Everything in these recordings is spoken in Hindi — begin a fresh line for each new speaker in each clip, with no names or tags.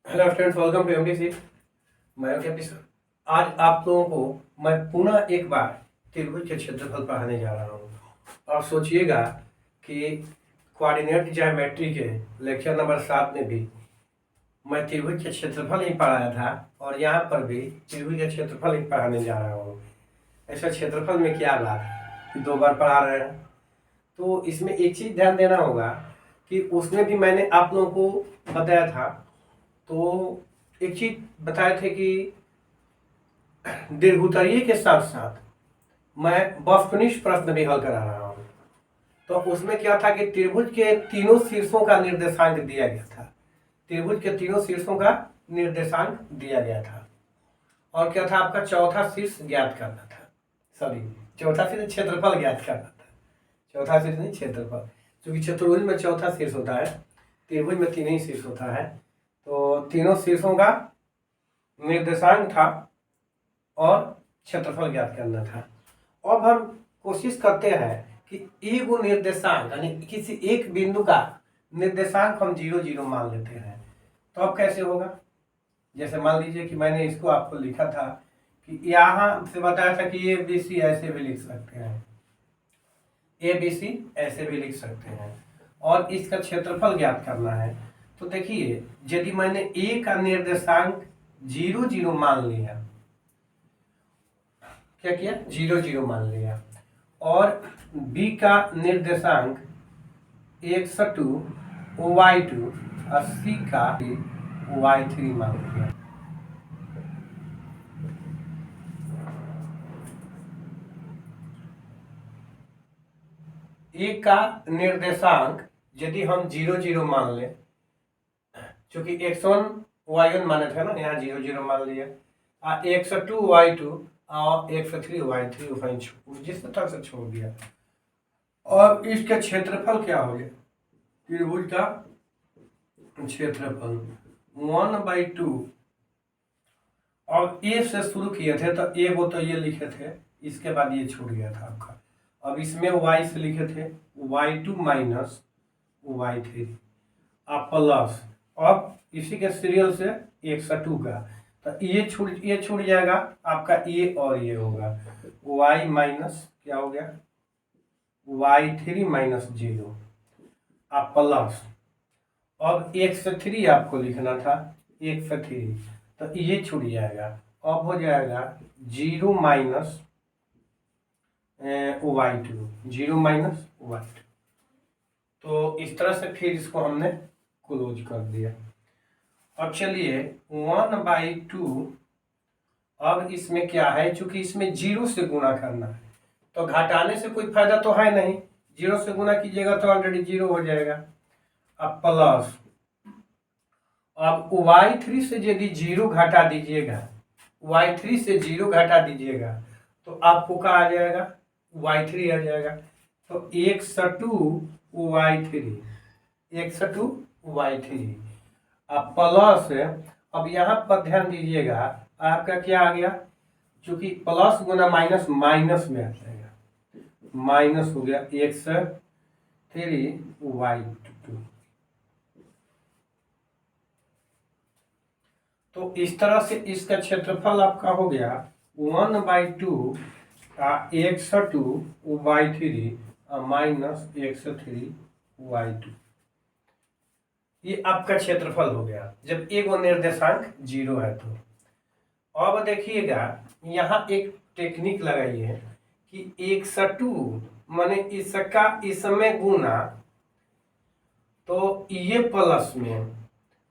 Hello friends, welcome to MDC. मैं हूं कैप्टन सर। आज आप लोगों को मैं पुनः एक बार त्रिभुज के क्षेत्रफल पढ़ाने जा रहा हूं। और सोचिएगा कि कोऑर्डिनेट ज्योमेट्री के लेक्चर नंबर 7 में भी मैं त्रिभुज के क्षेत्रफल ही पढ़ाया था और यहाँ पर भी त्रिभुज के क्षेत्रफल ही पढ़ाने जा रहा हूँ। ऐसा क्षेत्रफल में क्या बात कि 2 बार पढ़ा रहे हैं। तो इसमें एक चीज़ ध्यान देना होगा कि उसमें भी मैंने आप लोगों को बताया था। तो एक चीज बताए थे कि दीर्घोत्तरीय के साथ साथ मैं वस्तुनिष्ठ प्रश्न भी हल करा रहा हूँ। तो उसमें क्या था कि त्रिभुज के तीनों शीर्षों का निर्देशांक दिया गया था। त्रिभुज के तीनों शीर्षों का निर्देशांक दिया गया था और क्या था, आपका चौथा शीर्ष ज्ञात करना था। सॉरी, चौथा शीर्ष क्षेत्रफल ज्ञात करना था। चौथा शीर्ष नहीं, क्षेत्रफल। क्योंकि चतुर्भुज में चौथा शीर्ष होता है, त्रिभुज में 3 ही शीर्ष होता है। तो तीनों शीर्षों का निर्देशांक था और क्षेत्रफल ज्ञात करना था। अब हम कोशिश करते हैं कि एक निर्देशांक यानी किसी एक बिंदु का निर्देशांक हम 0 0 मान लेते हैं। तो अब कैसे होगा? जैसे मान लीजिए कि मैंने इसको आपको लिखा था कि यहाँ से बताया था कि ABC ऐसे भी लिख सकते हैं, ABC ऐसे भी लिख सकते हैं और इसका क्षेत्रफल ज्ञात करना है। तो देखिए, यदि मैंने A का निर्देशांक 0 0 मान लिया, क्या किया, 0 0 मान लिया, और B का निर्देशांक x2 y2 और C का y3 मान लिया। A का निर्देशांक यदि हम 0 0 मान लें, क्योंकि x1 y1 माने थे ना, यहाँ 0 0 मान लिया, x2 y2 और x3 y3 वहीं जिस तरह से छोड़ दिया। और इसका क्षेत्रफल क्या हो गया? त्रिभुज का क्षेत्रफल 1/2। और ए से शुरू किए थे तो ए वो तो ये लिखे थे, इसके बाद ये छूट गया था आपका। अब इसमें y से लिखे थे y2 माइनस y3 अब प्लस, अब इसी के सीरियल से 102 का, तो ये छूट जाएगा आपका, ये और ये होगा y माइनस क्या हो गया, y3 माइनस 0 अब प्लस, अब 1 से 3 आपको लिखना था, 1 से 3, तो ये छूट जाएगा। अब हो जाएगा 0 माइनस y2, 0 माइनस y2। तो इस तरह से फिर इसको हमने क्लोज कर दिया। अब चलिए 1/2, अब इसमें क्या है, चूंकि इसमें 0 से गुणा करना है तो घटाने से कोई फायदा तो है नहीं, 0 से गुणा कीजिएगा तो ऑलरेडी 0 हो जाएगा। अब प्लस, अब y3 से यदि 0 घटा दीजिएगा, y3 से 0 घटा दीजिएगा तो आपको क्या आ जाएगा, y3 आ जाएगा। तो 1/2 y3, 1/2 y3 अब प्लस, अब यहाँ पर ध्यान दीजिएगा आपका क्या आ गया, चूंकि प्लस गुना माइनस माइनस में आ जाएगा, माइनस हो गया 1/3 y2। तो इस तरह से इसका क्षेत्रफल आपका हो गया 1/2 x2 y3 minus x3 y2। ये आपका क्षेत्रफल हो गया जब एक निर्देशांक 0 है। तो अब देखिएगा यहाँ एक टेक्निक लगाइए कि 1/2 माने इसका इसमें गुना, तो ये प्लस में,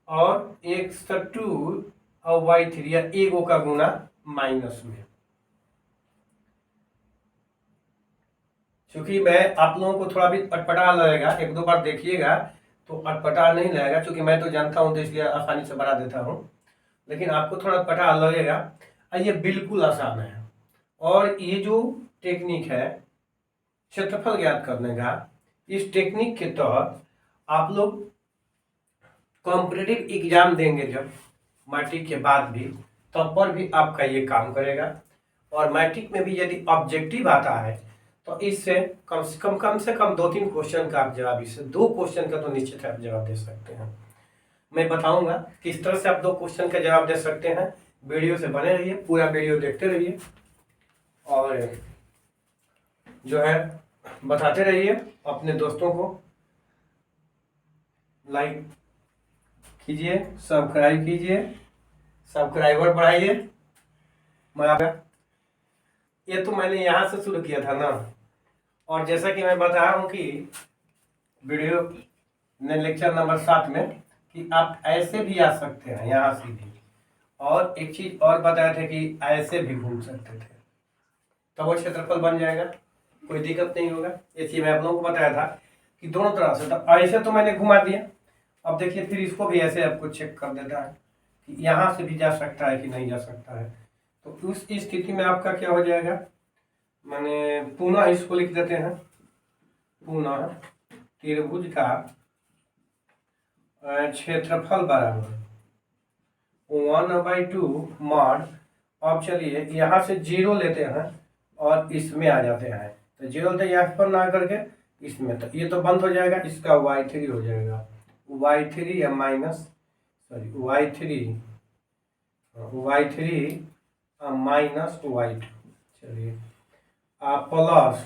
और 1/2 और y3 या एगो का गुना माइनस में। क्योंकि मैं आप लोगों को थोड़ा भी अटपटा लगेगा, 1 2 बार देखिएगा तो अटपटा नहीं लगेगा, क्योंकि मैं तो जानता हूं तो इसलिए आसानी से बना देता हूं, लेकिन आपको थोड़ा अटपटा लगेगा। ये बिल्कुल आसान है। और ये जो टेक्निक है क्षेत्रफल ज्ञात करने का, इस टेक्निक के तहत आप लोग कॉम्पिटिटिव एग्जाम देंगे जब मैट्रिक के बाद भी, तब पर भी आपका ये काम करेगा। और मैट्रिक में भी यदि ऑब्जेक्टिव आता है तो इससे कम से कम 2-3 क्वेश्चन का आप जवाब, इससे 2 क्वेश्चन का तो निश्चित आप जवाब दे सकते हैं। मैं बताऊंगा किस तरह से आप 2 क्वेश्चन का जवाब दे सकते हैं। वीडियो से बने रहिए, पूरा वीडियो देखते रहिए और जो है बताते रहिए। अपने दोस्तों को लाइक कीजिए, सब्सक्राइब कीजिए, सब्सक्राइबर बढ़ाइए। मैं आप ये तो मैंने यहाँ से शुरू किया था ना, और जैसा कि मैं बताया हूँ कि वीडियो ने लेक्चर नंबर 7 में कि आप ऐसे भी आ सकते हैं यहाँ से भी, और एक चीज और बताए थे कि ऐसे भी घूम सकते थे, तो वो क्षेत्रफल बन जाएगा, कोई दिक्कत नहीं होगा। ये चीज मैं आप लोगों को बताया था कि दोनों तरह से, तो ऐसे तो मैंने घुमा दिया। अब देखिए फिर इसको भी ऐसे आपको चेक कर देता है कि यहाँ से भी जा सकता है कि नहीं जा सकता है। तो उस स्थिति में आपका क्या हो जाएगा, मैंने पुनः इसको लिख देते हैं। पुनः त्रिभुज का क्षेत्रफल बराबर 1/2 मॉड। अब चलिए यहाँ से 0 लेते हैं और इसमें आ जाते हैं, तो 0 तो यहाँ पर ना करके इसमें, तो ये तो बंद हो जाएगा, इसका y3 हो जाएगा। y3 या माइनस y3 माइनस y2। चलिए आप प्लस,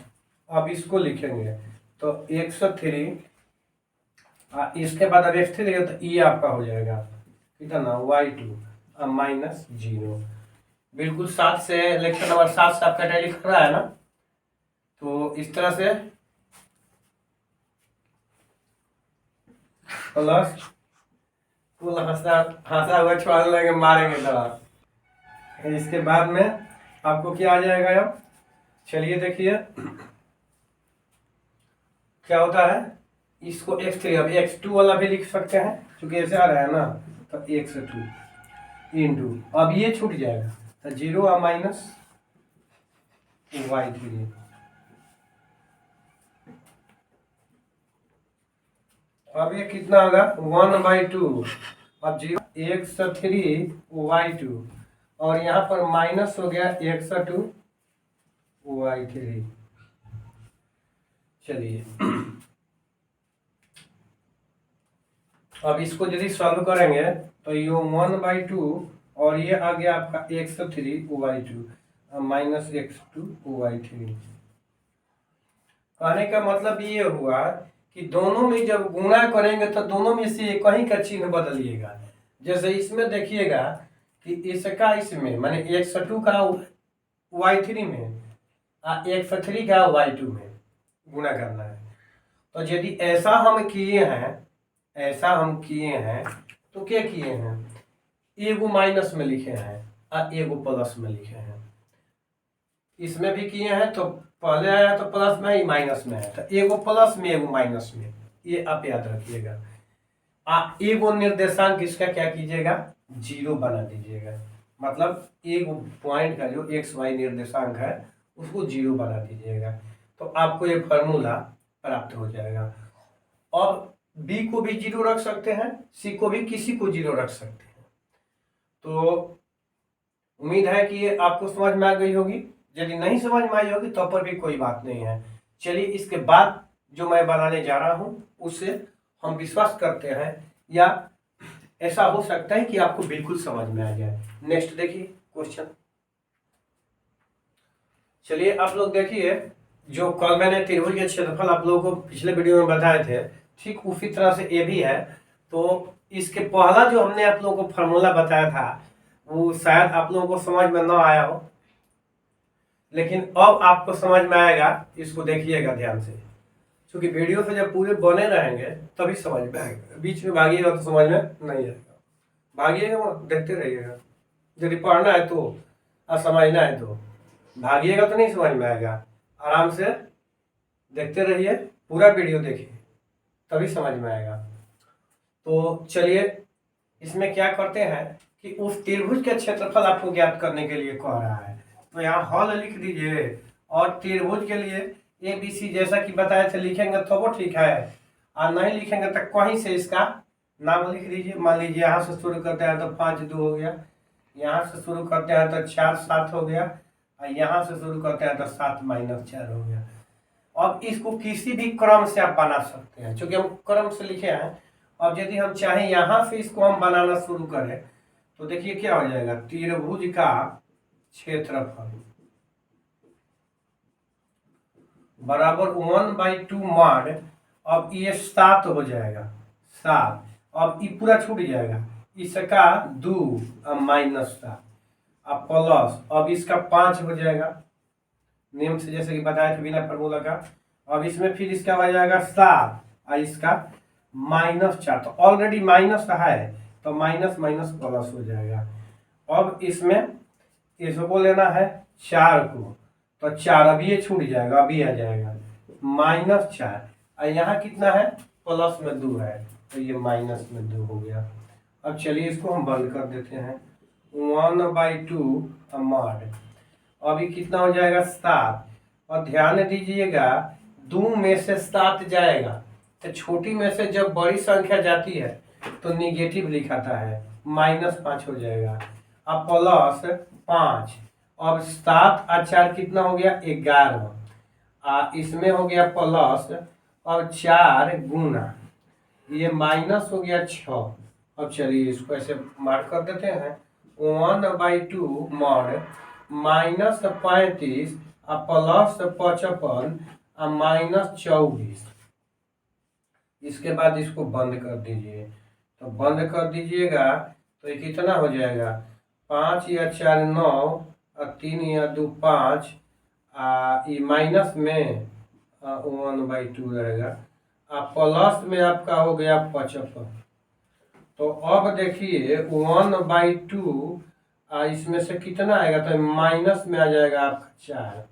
अब इसको लिखेंगे तो x3, इसके बाद अब x3 लिखे तो ये आपका हो जाएगा कितना, y2 माइनस 0। बिल्कुल 7 से, लेक्चर नंबर 7 से आपका टैली कर रहा है ना, तो इस तरह से प्लस कुल हंसा हुआ छोड़ लेंगे, मारेंगे दवा। इसके बाद में आपको क्या आ जाएगा, अब चलिए देखिए क्या होता है। इसको x3, अब x2 वाला भी लिख सकते हैं क्योंकि ऐसे आ रहा है ना, तो x2 इंटू, अब ये छूट जाएगा तो 0 माइनस y3। अब ये कितना होगा 1/2, अब 0 x3 y2, और यहाँ पर माइनस हो गया x2 y3। चलिए अब इसको यदि सॉल्व करेंगे तो ये 1/2 और ये आ गया आपका x3 y2 minus x2 y3। कहने का मतलब ये हुआ कि दोनों में जब गुणा करेंगे तो दोनों में से एक ही का चिन्ह बदलिएगा। जैसे इसमें देखिएगा कि इसका इसमें माने x2 का y3 में x3 का y2 में गुणा करना है। तो यदि ऐसा हम किए हैं तो क्या किए हैं, एगो माइनस में लिखे हैं और एगो प्लस में लिखे हैं। इसमें भी किए हैं तो पहले आया तो प्लस में ही, माइनस में है तो एगो प्लस में एगो माइनस में, ये आप याद रखिएगा। एगो निर्देशांक इसका क्या कीजिएगा, 0 बना दीजिएगा, मतलब एगो पॉइंट का जो XY निर्देशांक है उसको 0 बना दीजिएगा, तो आपको ये फॉर्मूला प्राप्त हो जाएगा। और B को भी 0 रख सकते हैं, C को भी किसी को 0 रख सकते हैं। तो उम्मीद है कि ये आपको समझ में आ गई होगी। यदि नहीं समझ में आई होगी तो पर भी कोई बात नहीं है। चलिए इसके बाद जो मैं बनाने जा रहा हूं उससे हम विश्वास करते हैं, या ऐसा हो सकता है कि आपको बिल्कुल समझ में आ जाए। नेक्स्ट देखिए क्वेश्चन। चलिए आप लोग देखिए, जो कल मैंने त्रिभुज के क्षेत्रफल आप लोगों को पिछले वीडियो में बताए थे, ठीक उसी तरह से ये भी है। तो इसके पहला जो हमने आप लोगों को फॉर्मूला बताया था वो शायद आप लोगों को समझ में ना आया हो, लेकिन अब आपको समझ में आएगा। इसको देखिएगा ध्यान से, क्योंकि वीडियो से जब पूरे बने रहेंगे तभी समझ में आएगा। बीच में भागिएगा तो समझ में नहीं आएगा, भागिएगा देखते रहिएगा। यदि पढ़ना है तो और समझना है तो भागिएगा तो नहीं समझ में आएगा। आराम से देखते रहिए, पूरा वीडियो देखिए तभी समझ में आएगा। तो चलिए इसमें क्या करते हैं कि उस त्रिभुज के क्षेत्रफल आपको ज्ञात करने के लिए कह रहा है, तो यहाँ हॉल लिख दीजिए। और त्रिभुज के लिए ABC जैसा कि बताए थे लिखेंगे तो वो ठीक है, और नहीं लिखेंगे तो कहीं से इसका नाम लिख दीजिए। मान लीजिए यहाँ से शुरू करते हैं तो 5 2 हो गया, यहाँ से शुरू करते हैं तो 4 7 हो गया, और यहाँ से शुरू करते हैं तो 7 - 4 हो गया। अब इसको किसी भी क्रम से आप बना सकते हैं, क्योंकि हम क्रम से लिखे हैं। अब यदि हम चाहें यहाँ से इसको हम बनाना शुरू करें तो देखिए क्या हो जाएगा, त्रिभुज का क्षेत्रफल बराबर 1/2 मॉड। अब ये 7 हो जाएगा, 7। अब ये पूरा छूट जाएगा, इसका 2 -7 अब प्लस, अब इसका 5 हो जाएगा नियम से, जैसे कि बताया था बिना फॉर्मूला का। अब इसमें फिर इसका आ जाएगा 7 और इसका -4, तो ऑलरेडी माइनस है तो माइनस माइनस प्लस हो जाएगा। अब इसमें इसको लेना है 4 को, तो 4 अभी ये छूट जाएगा, अभी आ जाएगा -4 और यहाँ कितना है, प्लस में 2 है तो ये माइनस में 2 हो गया। अब चलिए इसको हम बंद कर देते हैं, 1/2 मॉड। अभी कितना हो जाएगा 7, और ध्यान दीजिएगा 2 में से 7 जाएगा तो छोटी में से जब बड़ी संख्या जाती है तो निगेटिव लिखाता है, -5 हो जाएगा। अब प्लस 5, अब 7 और 4 कितना हो गया 11, इसमें हो गया प्लस, और 4 गुना ये माइनस हो गया 6। अब चलिए इसको ऐसे मार्क कर देते हैं, 1/2 मॉड -35 प्लस 55 -24। इसके बाद इसको बंद कर दीजिए, तो बंद कर दीजिएगा तो ये कितना हो जाएगा, 5 या 4 9 और 3 या 2 5, ये माइनस में 1/2 रहेगा, प्लस में आपका हो गया 55। तो अब देखिए 1/2 इसमें से कितना आएगा, तो माइनस में आ जाएगा आपका 4।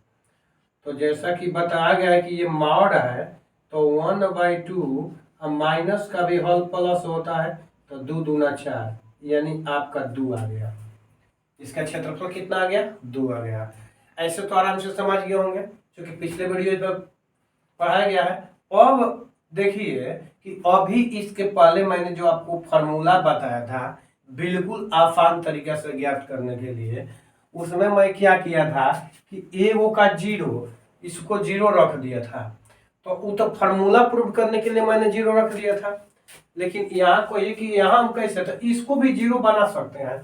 तो जैसा कि बताया गया है कि ये मॉड है तो 1/2 माइनस का भी होल प्लस होता है, तो 2 दूना 4 यानी आपका 2 आ गया। इसका क्षेत्रफल कितना आ गया, 2 आ गया। ऐसे तो आराम से समझ गए होंगे क्योंकि पिछले वीडियो में पढ़ाया गया है। अब देखिए कि अभी इसके पहले मैंने जो आपको फार्मूला बताया था बिल्कुल आसान तरीके से ज्ञात करने के लिए, उसमें मैं क्या किया था कि ए वो का 0 इसको 0 रख दिया था, तो वो तो फार्मूला प्रूव करने के लिए मैंने 0 रख दिया था। लेकिन यहाँ को ये कि यहाँ हम कैसे, तो इसको भी 0 बना सकते हैं।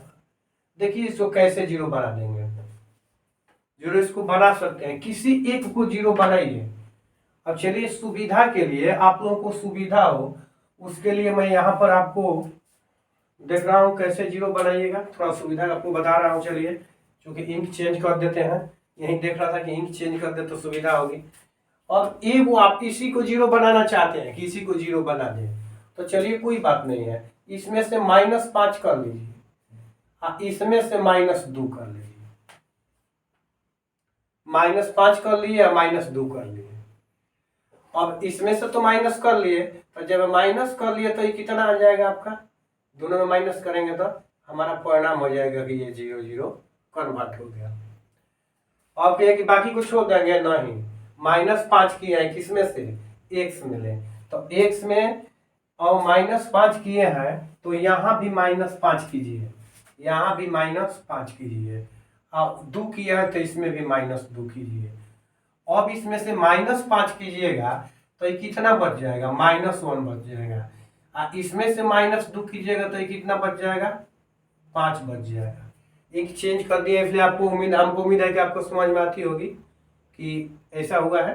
देखिए इसको कैसे 0 बना देंगे, 0 इसको बना सकते हैं, किसी एक को 0 बनाइए। अब चलिए सुविधा के लिए, आप लोगों को सुविधा हो उसके लिए मैं यहाँ पर आपको देख रहा हूँ कैसे 0 बनाइएगा, थोड़ा सुविधा आपको बता रहा हूँ। चलिए क्योंकि इंक चेंज कर देते हैं, यही देख रहा था कि इंक चेंज कर दे तो सुविधा होगी। और ए वो आप इसी को 0 बनाना चाहते हैं, किसी को 0 बना दें, तो चलिए कोई बात नहीं है, इसमें से -5 कर लीजिए, इसमें से -2 कर लीजिए, -5 कर लिए या -2 कर लिए। अब इसमें से तो माइनस कर लिए, तो जब माइनस कर लिए तो ये कितना आ जाएगा आपका, दोनों में माइनस करेंगे तो हमारा परिणाम हो जाएगा कि ये 0 0 कन्वर्ट हो गया। अब कहिए कि बाकी को छोड़ देंगे, नहीं, -5 किए हैं किसमें से, x में ले, तो x में और -5 किए हैं तो यहाँ भी -5 कीजिए, यहाँ भी -5 कीजिए, और 2 किया है तो इसमें भी -2 कीजिए। अब इसमें से -5 कीजिएगा तो ये कितना बच जाएगा, -1 बच जाएगा, इसमें से -2 कीजिएगा तो ये कितना बच जाएगा, 5 बच जाएगा। एक चेंज कर दिया, इसलिए आपको हमको उम्मीद है कि आपको समझ में आती होगी कि ऐसा हुआ है,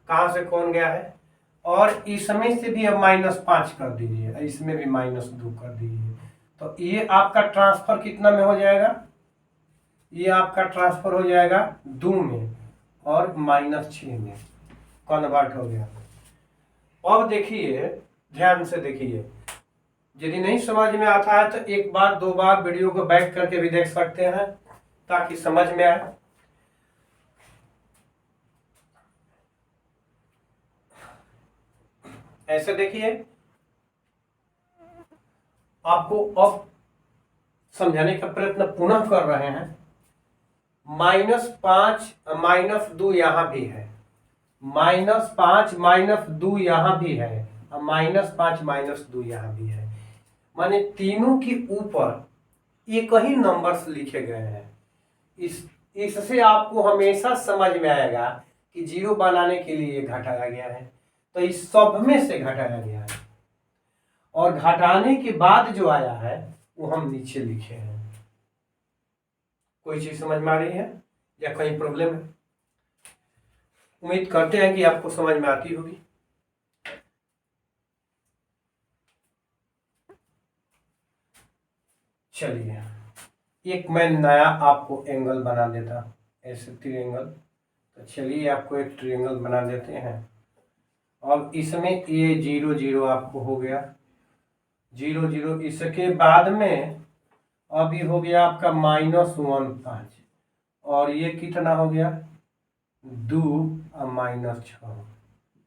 कहाँ से कौन गया है। और इसमें से भी अब -5 कर दीजिए, इसमें भी -2 कर दीजिए, तो ये आपका ट्रांसफर कितना में हो जाएगा, ये आपका ट्रांसफर हो जाएगा 2 में और -6 में कन्वर्ट हो गया। अब देखिए ध्यान से देखिए, यदि नहीं समझ में आता है तो एक बार 2 बार वीडियो को बैक करके भी देख सकते हैं ताकि समझ में आए। ऐसे देखिए, आपको अब समझाने का प्रयत्न पुनः कर रहे हैं। -5 -2 यहां भी है, -5 -2 यहां भी है, और -5 -2 यहां भी है, माने तीनों के ऊपर एक ही नंबर्स लिखे गए हैं। इससे आपको हमेशा समझ में आएगा कि 0 बनाने के लिए घटाया गया है, तो इस सब में से घटाया गया है। और घटाने के बाद जो आया है वो हम नीचे लिखे हैं। कोई चीज समझ में आ रही है या कोई प्रॉब्लम है? उम्मीद करते हैं कि आपको समझ में आती होगी। चलिए एक मैं नया आपको एंगल बना देता, ऐसे ट्रायंगल। तो चलिए आपको एक ट्रायंगल बना देते हैं। अब इसमें ये 0 0 आपको हो गया, 0 0। इसके बाद में अभी हो गया आपका -1 5, और ये कितना हो गया 2 और -6,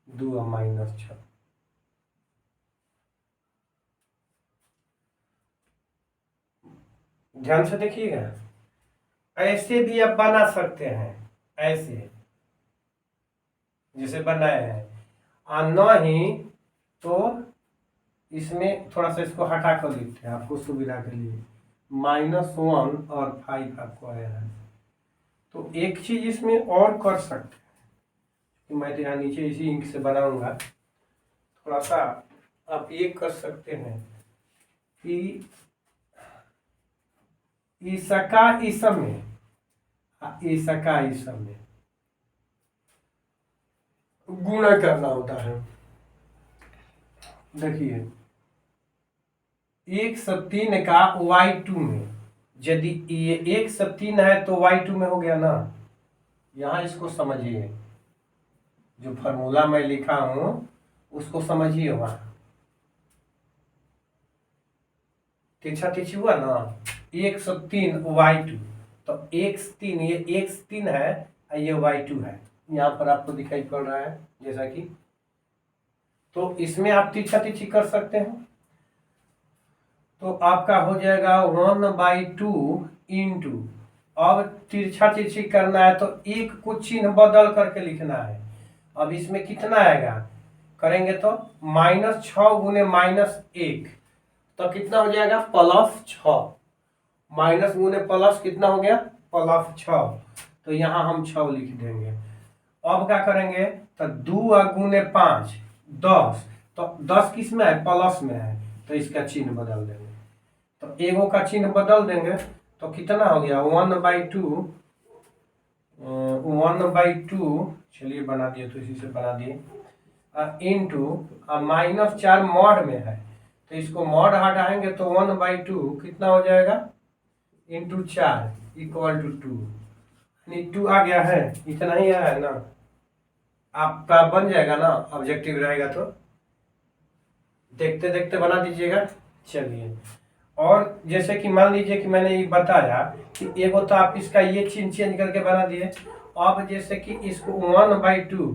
2 और -6। ध्यान से देखिएगा, ऐसे भी आप बना सकते हैं, ऐसे जैसे बनाए हैं। और न ही तो इसमें थोड़ा सा इसको हटा कर लिखते हैं आपको सुविधा के लिए, -1 और 5 आपको आया है। तो एक चीज इसमें और कर सकते हैं कि मैं तो यहाँ नीचे इसी इंक से बनाऊंगा, थोड़ा सा आप ये कर सकते हैं कि इसका इसम में, इसका इसम में गुणा करना होता है। देखिए 1/3 का y2 में, यदि ये 1/3 है तो y2 में हो गया ना। यहां इसको समझिए, जो फॉर्मूला मैं लिखा हूं उसको समझिए। वहां तिरछा तिरछी हुआ ना, 1/3 y2, तो 1/3, ये 1/3 है और ये y2 है। यहाँ पर आपको दिखाई पड़ रहा है जैसा कि, तो इसमें आप तिरछा तिरछी कर सकते हैं। तो आपका हो जाएगा 1/2 इंटू, अब तिरछा तिरछी करना है तो एक को चिन्ह बदल करके लिखना है। अब इसमें कितना आएगा करेंगे तो -6 गुने -1, तो कितना हो जाएगा +6, माइनस गुने प्लस कितना हो गया +6। तो यहाँ हम 6 लिख देंगे। अब क्या करेंगे तो 2 गुने 5 10, तो 10 किस में है प्लस में है, तो इसका चिन्ह बदल देंगे। तो एगो का चिन्ह बदल देंगे तो कितना हो गया 1/2, 1/2, चलिए बना दिए तो इसी से बना दिए, इंटू -4 मॉड में है तो इसको मॉड हटाएंगे तो 1/2 कितना हो जाएगा इंटू 4 इक्वल टू 2, यानी 2 आ गया है। इतना ही आया है ना, आपका बन जाएगा ना, ऑब्जेक्टिव रहेगा तो देखते देखते बना दीजिएगा। चलिए, और जैसे कि मान लीजिए कि मैंने ये बताया कि एगो तो आप इसका ये चिन्ह चेंज करके बना दिए। अब जैसे कि इसको 1/2,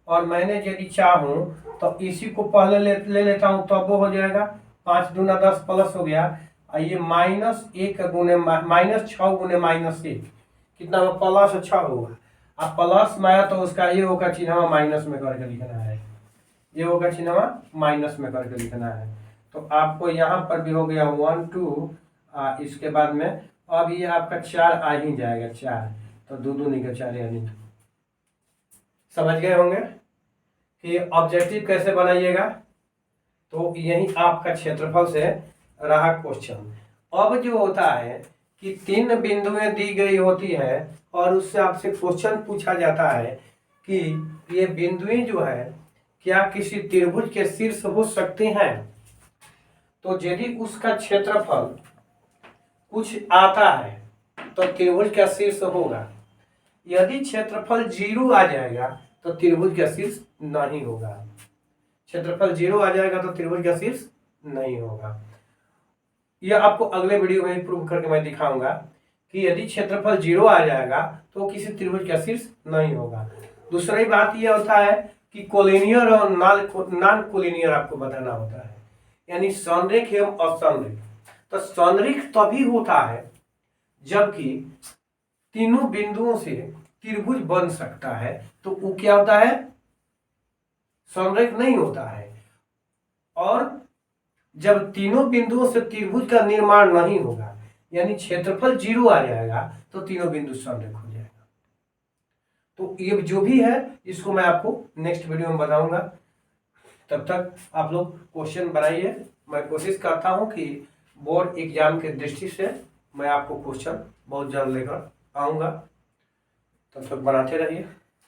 और मैंने यदि चाहूँ तो इसी को पहले ले लेता हूँ, तो वो हो जाएगा 5 दूना 10 प्लस हो गया, और ये -1 गुने -6 गुने -1 कितना हुआ +6 होगा। अब प्लस में आया तो उसका ये होगा चिन्ह माइनस में करके लिखना है, ये होगा चिन्ह माइनस में करके लिखना है। तो आपको यहाँ पर भी हो गया 1 2, इसके बाद में अब ये आपका 4 आ ही जाएगा, 4 तो 2 2 निकल 4 यानी। समझ गए होंगे कि ऑब्जेक्टिव कैसे बनाइएगा। तो यही आपका क्षेत्रफल से रहा क्वेश्चन। अब जो होता है कि 3 बिंदुएं दी गई होती है और उससे आपसे क्वेश्चन पूछा जाता है कि ये बिंदुएं जो है क्या किसी त्रिभुज के शीर्ष हो सकते हैं। तो यदि उसका क्षेत्रफल कुछ आता है तो त्रिभुज का शीर्ष होगा। यदि क्षेत्रफल 0 आ जाएगा तो त्रिभुज का शीर्ष नहीं होगा। क्षेत्रफल 0 आ जाएगा तो त्रिभुज का शीर्ष नहीं होगा। यह आपको अगले वीडियो में प्रूव करके मैं दिखाऊंगा कि यदि क्षेत्रफल 0 आ जाएगा तो किसी त्रिभुज का शीर्ष नहीं होगा। दूसरी बात यह होता है कि कोलिनियर और नॉन कोलिनियर आपको बताना होता है, यानी संरेख एवं असंरेख। तो संरेख तभी होता है जबकि तीनों बिंदुओं से त्रिभुज बन सकता है, तो वो क्या होता है संरेख नहीं होता है। और जब तीनों बिंदुओं से त्रिभुज का निर्माण नहीं होगा, यानी क्षेत्रफल 0 आ जाएगा, तो तीनों बिंदु संरेख हो जाएगा। तो ये जो भी है इसको मैं आपको नेक्स्ट वीडियो में बताऊंगा। तब तक आप लोग क्वेश्चन बनाइए। मैं कोशिश करता हूँ कि बोर्ड एग्जाम के दृष्टि से मैं आपको क्वेश्चन बहुत जल्द लेकर आऊँगा। तब तक बनाते रहिए।